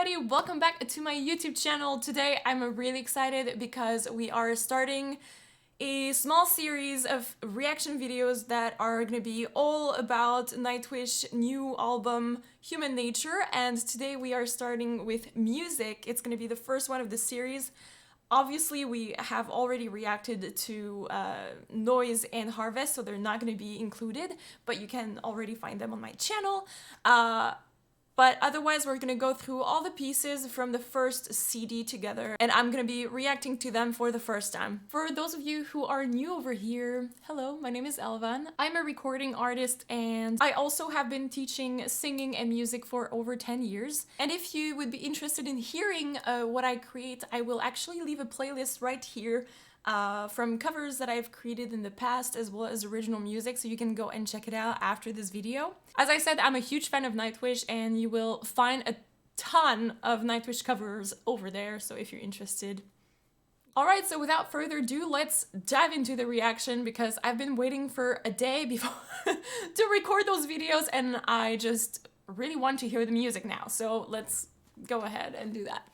everybody, welcome back to my YouTube channel. Today I'm really excited because we are starting a small series of reaction videos that are gonna be all about Nightwish new album Human Nature, and today we are starting with music. It's gonna be the first one of the series. Obviously we have already reacted to Noise and Harvest, so they're not gonna be included, but you can already find them on my channel. But otherwise, we're gonna go through all the pieces from the first CD together, and I'm gonna be reacting to them for the first time. For those of you who are new over here, hello, my name is Elvann. I'm a recording artist, and I also have been teaching singing and music for over 10 years. And if you would be interested in hearing what I create, I will actually leave a playlist right here from covers that I've created in the past, as well as original music, so you can go and check it out after this video. As I said, I'm a huge fan of Nightwish, and you will find a ton of Nightwish covers over there, so if you're interested. Alright, so without further ado, let's dive into the reaction, because I've been waiting for a day before to record those videos, and I just really want to hear the music now, so let's go ahead and do that.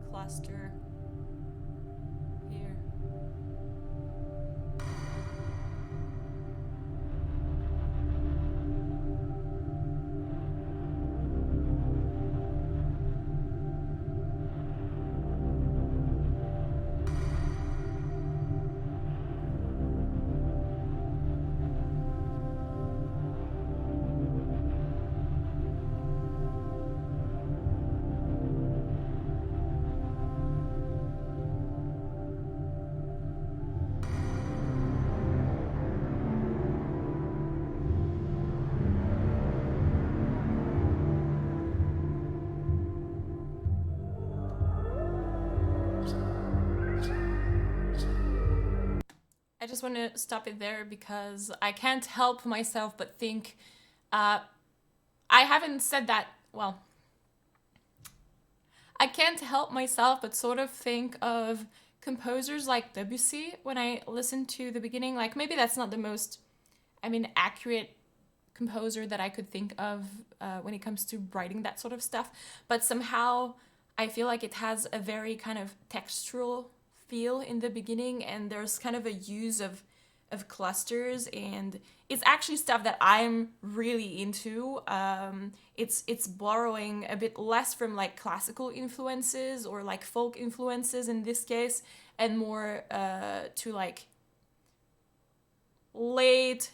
Cluster here. I just want to stop it there because I can't help myself but think, I haven't said that, well, I can't help myself but sort of think of composers like Debussy when I listen to the beginning. Like, maybe that's not the most, accurate composer that I could think of when it comes to writing that sort of stuff, but somehow I feel like it has a very kind of textural feel in the beginning, and there's kind of a use of clusters, and it's actually stuff that I'm really into. It's borrowing a bit less from like classical influences or like folk influences in this case, and more to like late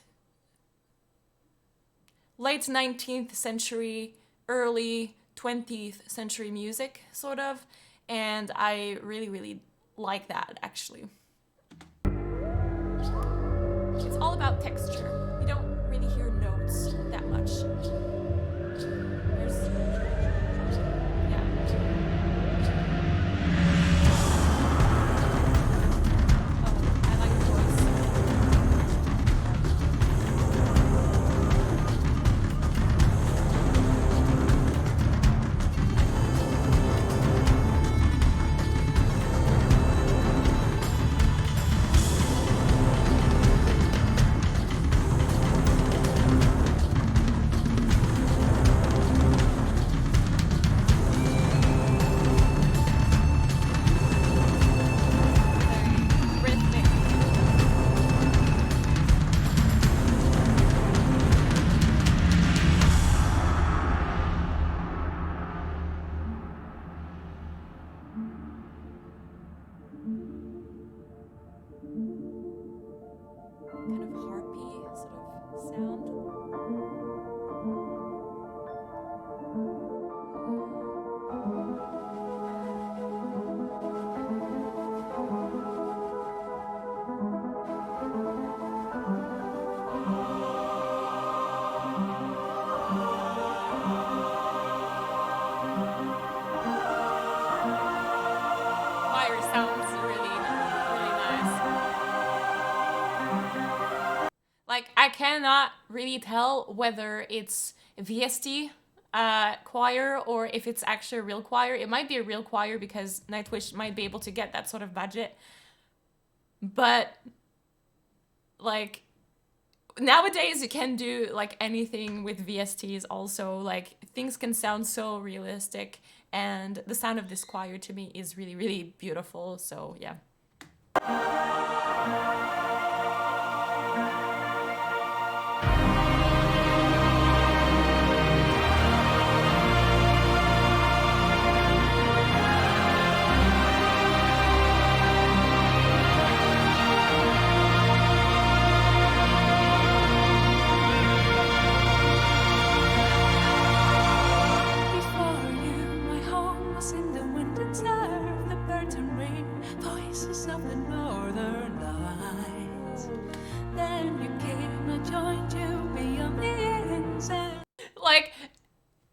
19th century, early 20th century music, sort of, and I really like that, actually. It's all about texture. You don't really hear notes that much. There's... yeah. Oh, I like the I cannot really tell whether it's VST choir or if it's actually a real choir. It might be a real choir because Nightwish might be able to get that sort of budget. But like nowadays you can do like anything with VSTs also. Like things can sound so realistic, and the sound of this choir to me is really, really beautiful. So yeah. Like,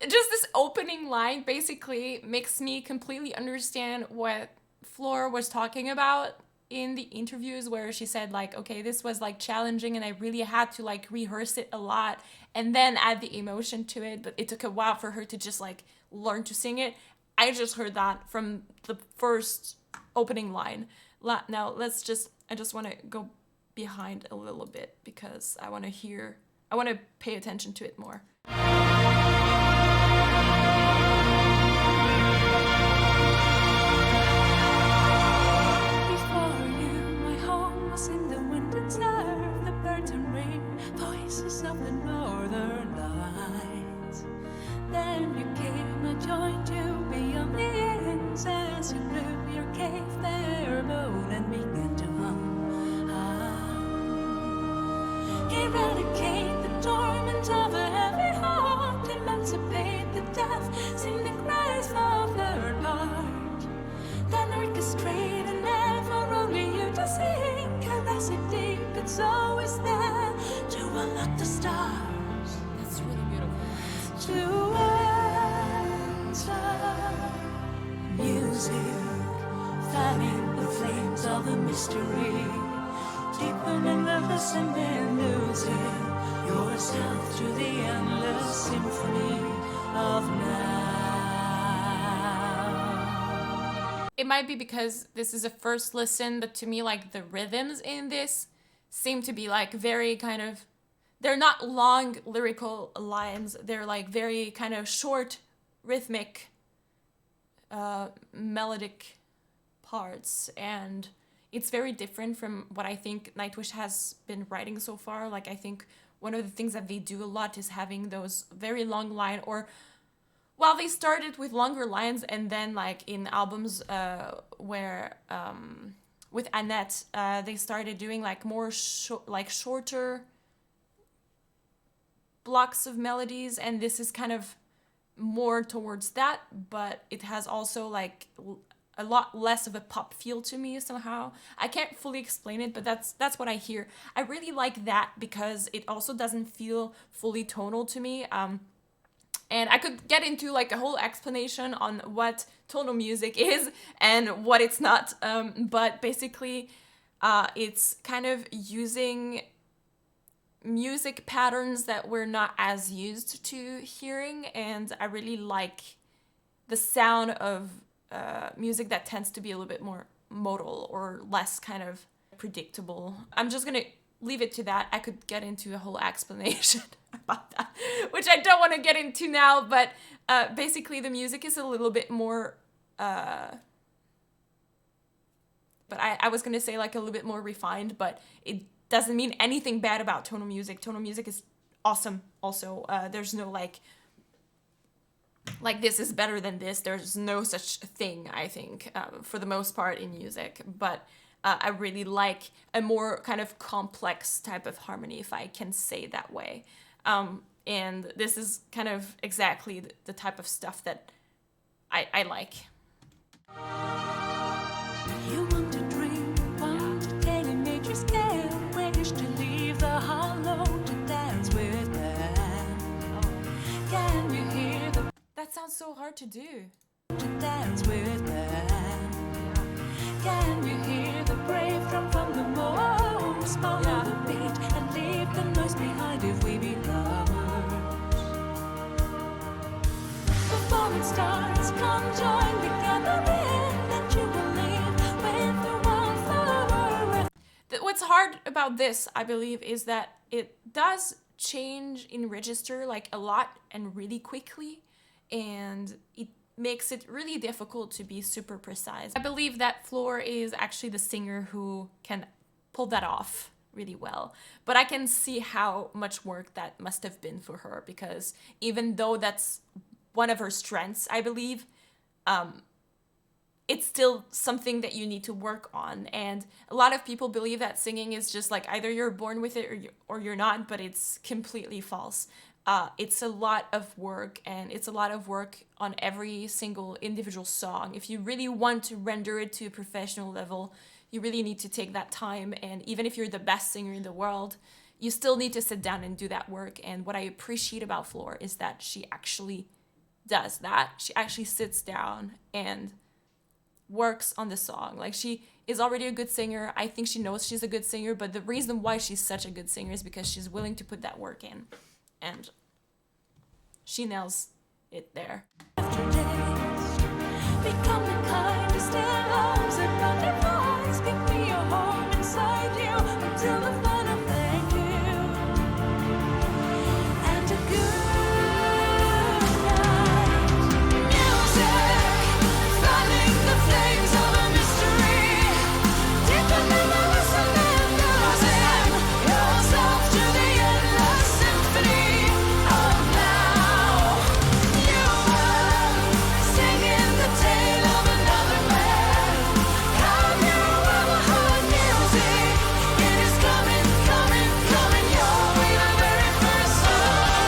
just this opening line basically makes me completely understand what Flor was talking about in the interviews, where she said like, okay, this was like challenging and I really had to like rehearse it a lot and then add the emotion to it, but it took a while for her to just like learn to sing it. I just heard that from the first opening line. Now I just want to go behind a little bit because I want to pay attention to it more. Eradicate the torment of a heavy heart, emancipate the deaf, sing the cries of their heart. Then orchestrate and never only you to sing, caress it deep, it's always there to unlock the stars. That's really beautiful. To enter music, fanning the flames of a mystery. Deepening the listening, losing yourself to the endless symphony of now. It might be because this is a first listen, but to me, like, the rhythms in this seem to be like very kind of, they're not long lyrical lines, they're like very kind of short rhythmic melodic parts, and it's very different from what I think Nightwish has been writing so far. Like, I think one of the things that they do a lot is having those very long line, or, well, they started with longer lines, and then, like, in albums where, with Annette, they started doing, like, more shorter blocks of melodies, and this is kind of more towards that, but it has also, like, a lot less of a pop feel to me somehow. I can't fully explain it, but that's what I hear. I really like that because it also doesn't feel fully tonal to me. And I could get into like a whole explanation on what tonal music is and what it's not. But basically, it's kind of using music patterns that we're not as used to hearing, and I really like the sound of music that tends to be a little bit more modal or less kind of predictable. I'm just gonna leave it to that. I could get into a whole explanation about that, which I don't want to get into now, but basically the music is a little bit more but I was gonna say like a little bit more refined, but it doesn't mean anything bad about tonal music. Tonal music is awesome also. There's no like this is better than this. There's no such thing, I think, for the most part in music. But I really like a more kind of complex type of harmony, if I can say that way. And this is kind of exactly the type of stuff that I like. You want to dream, want to tell a major scale, wish to leave the hollow to dance with them. Can you hear the That sounds so hard to do. to dance with them? Can you hear the brave drum from the most? Follow the beat and leave the noise behind if we be lovers. Before it starts, come join the gathering that you will leave with the wildflower. What's hard about this, I believe, is that it does change in register like a lot and really quickly, and it makes it really difficult to be super precise. I believe that Floor is actually the singer who can pull that off really well, but I can see how much work that must have been for her, because even though that's one of her strengths, I believe, it's still something that you need to work on. And a lot of people believe that singing is just like either you're born with it or you're not, but it's completely false. It's a lot of work, and it's a lot of work on every single individual song. If you really want to render it to a professional level, you really need to take that time. And even if you're the best singer in the world, you still need to sit down and do that work. And what I appreciate about Floor is that she actually does that. She actually sits down and works on the song. Like, she is already a good singer. I think she knows she's a good singer, but the reason why she's such a good singer is because she's willing to put that work in, and she nails it there. After days, become the kind who still loves it, but device. Give me your home inside you until the final thank you. And a good night. Music, fanning the flames of a mystery. Deeper than the listen and losing yourself to the endless symphony of now. You were singing the tale of another man. Have you ever heard music? It is coming, coming, coming your way the very first time.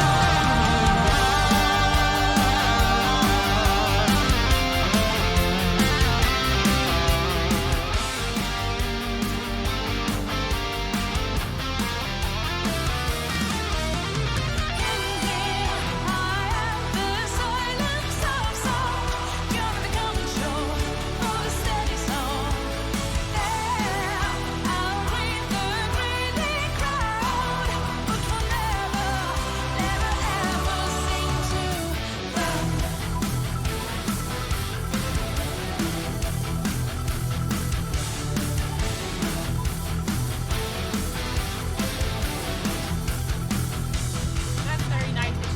That's very Nightwish.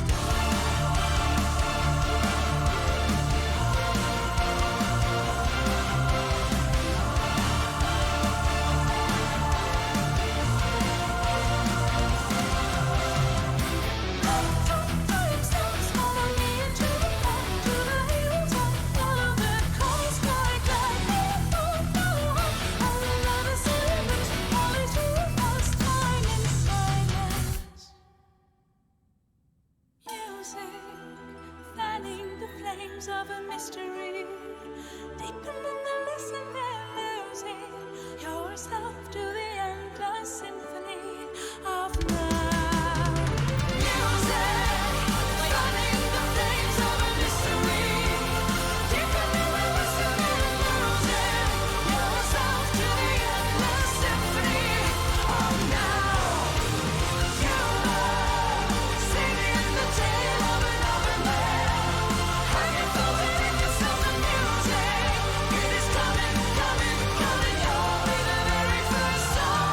Of a mystery, deeper than the listen and losing yourself to the endless symphony of now. Music, fanning the flames of a mystery, deeper than the listen and losing yourself to the endless symphony of now. You are singing the tale of another man. Have you felt it in yourself, the music? It is coming, coming, coming your way the very first time.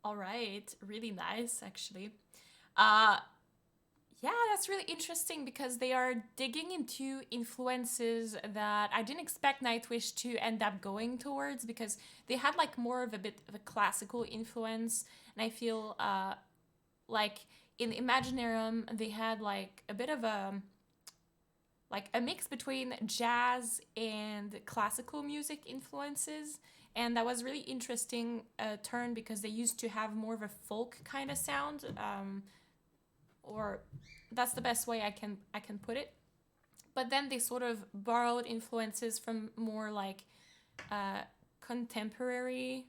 All right, really nice, actually. Yeah, that's really interesting because they are digging into influences that I didn't expect Nightwish to end up going towards, because they had like more of a bit of a classical influence, and I feel like in Imaginarium they had like a bit of a mix between jazz and classical music influences, and that was really interesting turn, because they used to have more of a folk kind of sound, or that's the best way I can put it. but then they sort of borrowed influences from more like contemporary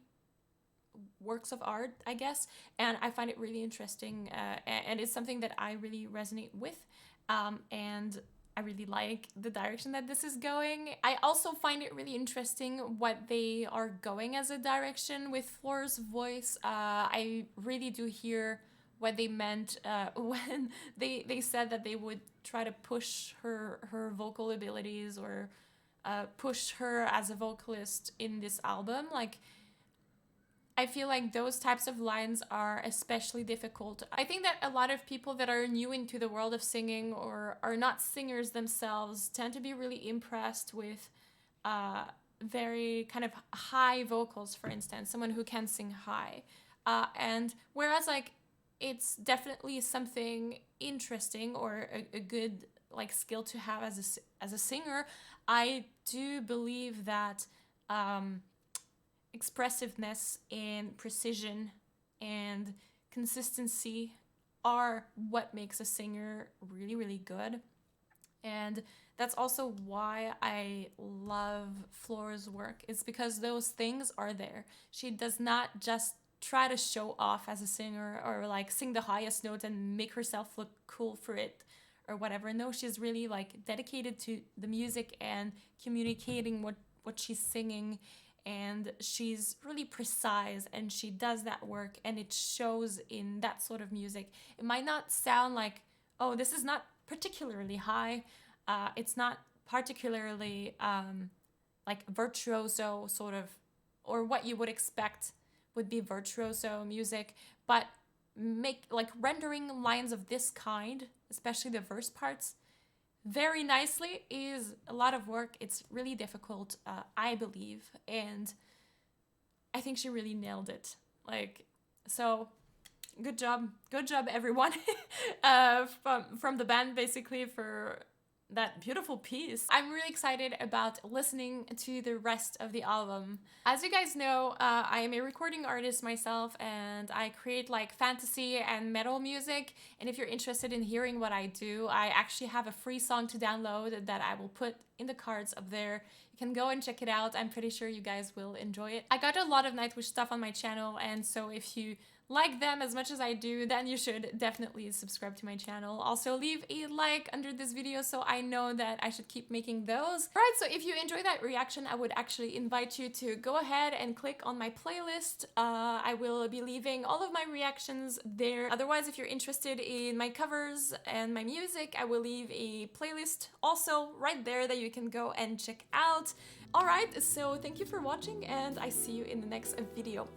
works of art, I guess, and I find it really interesting, and it's something that I really resonate with, and I really like the direction that this is going. I also find it really interesting what they are going as a direction with Floor's voice. I really do hear what they meant when they said that they would try to push her vocal abilities, or push her as a vocalist in this album. Like, I feel like those types of lines are especially difficult. I think that a lot of people that are new into the world of singing or are not singers themselves tend to be really impressed with very kind of high vocals, for instance, someone who can sing high. And whereas, like, it's definitely something interesting or a good like skill to have as a singer, I do believe that expressiveness and precision and consistency are what makes a singer really, really good. And that's also why I love Floor's work. It's because those things are there. She does not just try to show off as a singer or like sing the highest note and make herself look cool for it or whatever. No, she's really like dedicated to the music and communicating what she's singing, and she's really precise, and she does that work, and it shows in that sort of music. It might not sound like, oh, this is not particularly high, it's not particularly like virtuoso sort of, or what you would expect would be virtuoso music, but make like rendering lines of this kind, especially the verse parts, very nicely is a lot of work. It's really difficult, I believe, and I think she really nailed it. Like, so good job everyone from the band, basically, for that beautiful piece. I'm really excited about listening to the rest of the album. As you guys know, I am a recording artist myself, and I create like fantasy and metal music. And if you're interested in hearing what I do, I actually have a free song to download that I will put in the cards up there. You can go and check it out. I'm pretty sure you guys will enjoy it. I got a lot of Nightwish stuff on my channel, and so if you like them as much as I do, then you should definitely subscribe to my channel. Also, leave a like under this video so I know that I should keep making those. Alright, so if you enjoyed that reaction, I would actually invite you to go ahead and click on my playlist. I will be leaving all of my reactions there. Otherwise, if you're interested in my covers and my music, I will leave a playlist also right there that you can go and check out. Alright, so thank you for watching, and I see you in the next video.